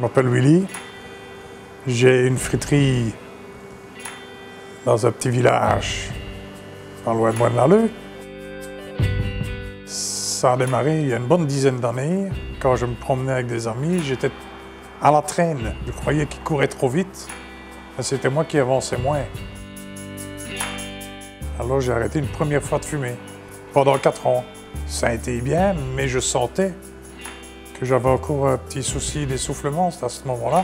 m'appelle Willy. J'ai une friterie dans un petit village pas loin de Moine-la-Leu. Ça a démarré il y a une bonne dizaine d'années. Quand je me promenais avec des amis, j'étais à la traîne. Je croyais qu'ils couraient trop vite, mais c'était moi qui avançais moins. Alors j'ai arrêté une première fois de fumer, pendant 4 ans. Ça a été bien, mais je sentais que j'avais encore un petit souci d'essoufflement. C'est à ce moment-là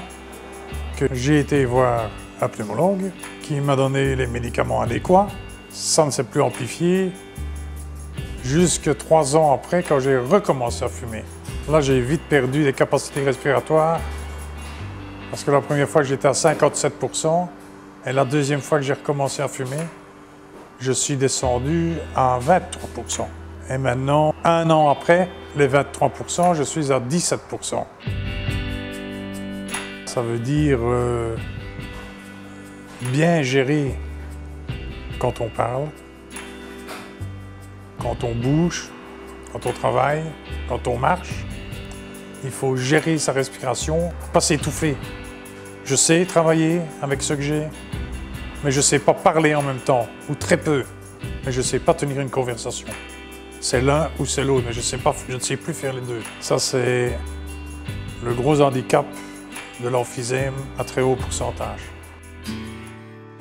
que j'ai été voir un pneumologue qui m'a donné les médicaments adéquats. Ça ne s'est plus amplifié jusque 3 ans après, quand j'ai recommencé à fumer. Là, j'ai vite perdu des capacités respiratoires parce que la première fois que j'étais à 57% et la deuxième fois que j'ai recommencé à fumer, je suis descendu à 23%. Et maintenant, 1 an après les 23%, je suis à 17%. Ça veut dire bien gérer quand on parle, quand on bouge, quand on travaille, quand on marche. Il faut gérer sa respiration, pas s'étouffer. Je sais travailler avec ce que j'ai, mais je ne sais pas parler en même temps, ou très peu. Mais je ne sais pas tenir une conversation. C'est l'un ou c'est l'autre, mais je ne sais plus faire les deux. Ça, c'est le gros handicap de l'emphysème à très haut pourcentage.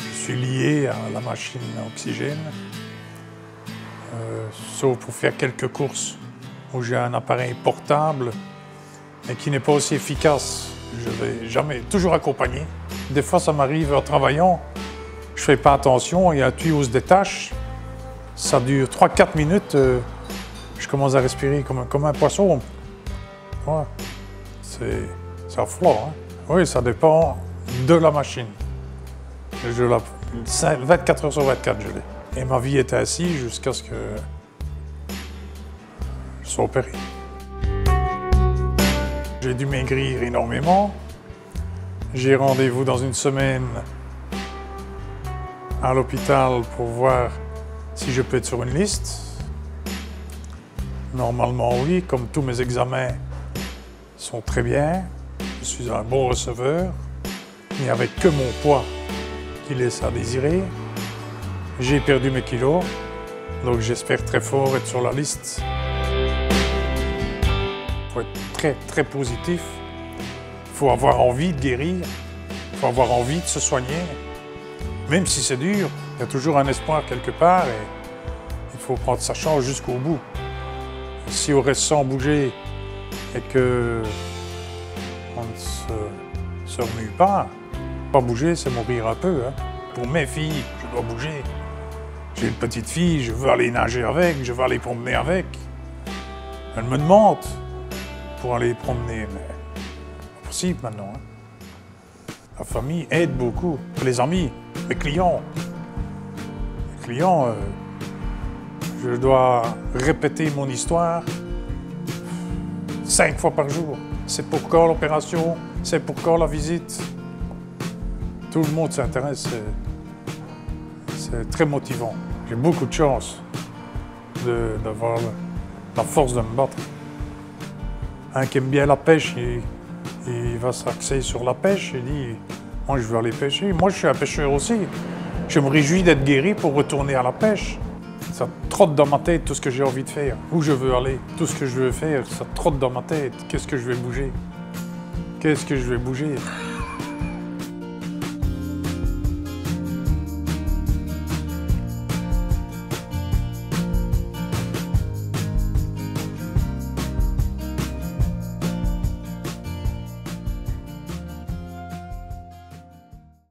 Je suis lié à la machine à oxygène, sauf pour faire quelques courses où j'ai un appareil portable, mais qui n'est pas aussi efficace. Je vais jamais, toujours accompagné. Des fois, ça m'arrive en travaillant, je ne fais pas attention, il y a un tuyau se détache, ça dure 3-4 minutes, je commence à respirer comme un poisson. Ouais. C'est affolant, hein? Oui, ça dépend de la machine. 24 heures sur 24, je l'ai. Et ma vie était ainsi jusqu'à ce que je sois opéré. J'ai dû maigrir énormément. J'ai rendez-vous dans une semaine à l'hôpital pour voir si je peux être sur une liste. Normalement, oui, comme tous mes examens sont très bien. Je suis un bon receveur. Il n'y avait que mon poids qui laisse à désirer. J'ai perdu mes kilos, donc j'espère très fort être sur la liste. Il faut être très, très positif. Il faut avoir envie de guérir. Il faut avoir envie de se soigner. Même si c'est dur, il y a toujours un espoir quelque part et il faut prendre sa chance jusqu'au bout. Si on reste sans bouger et que on ne se remue pas bouger, c'est mourir un peu. Hein. Pour mes filles, je dois bouger. J'ai une petite fille, je veux aller nager avec, je veux aller promener avec. Elle me demande pour aller promener, mais c'est pas possible maintenant. Hein. La famille aide beaucoup. Les amis, les clients. Les clients, je dois répéter mon histoire 5 fois par jour. C'est pour quand l'opération, c'est pour quand la visite. Tout le monde s'intéresse, c'est très motivant. J'ai beaucoup de chance d'avoir la force de me battre. Un qui aime bien la pêche, il va s'axer sur la pêche et dit « Moi, je veux aller pêcher. » Moi, je suis un pêcheur aussi. Je me réjouis d'être guéri pour retourner à la pêche. Ça trotte dans ma tête tout ce que j'ai envie de faire, où je veux aller, tout ce que je veux faire, ça trotte dans ma tête. Qu'est-ce que je vais bouger? Qu'est-ce que je vais bouger?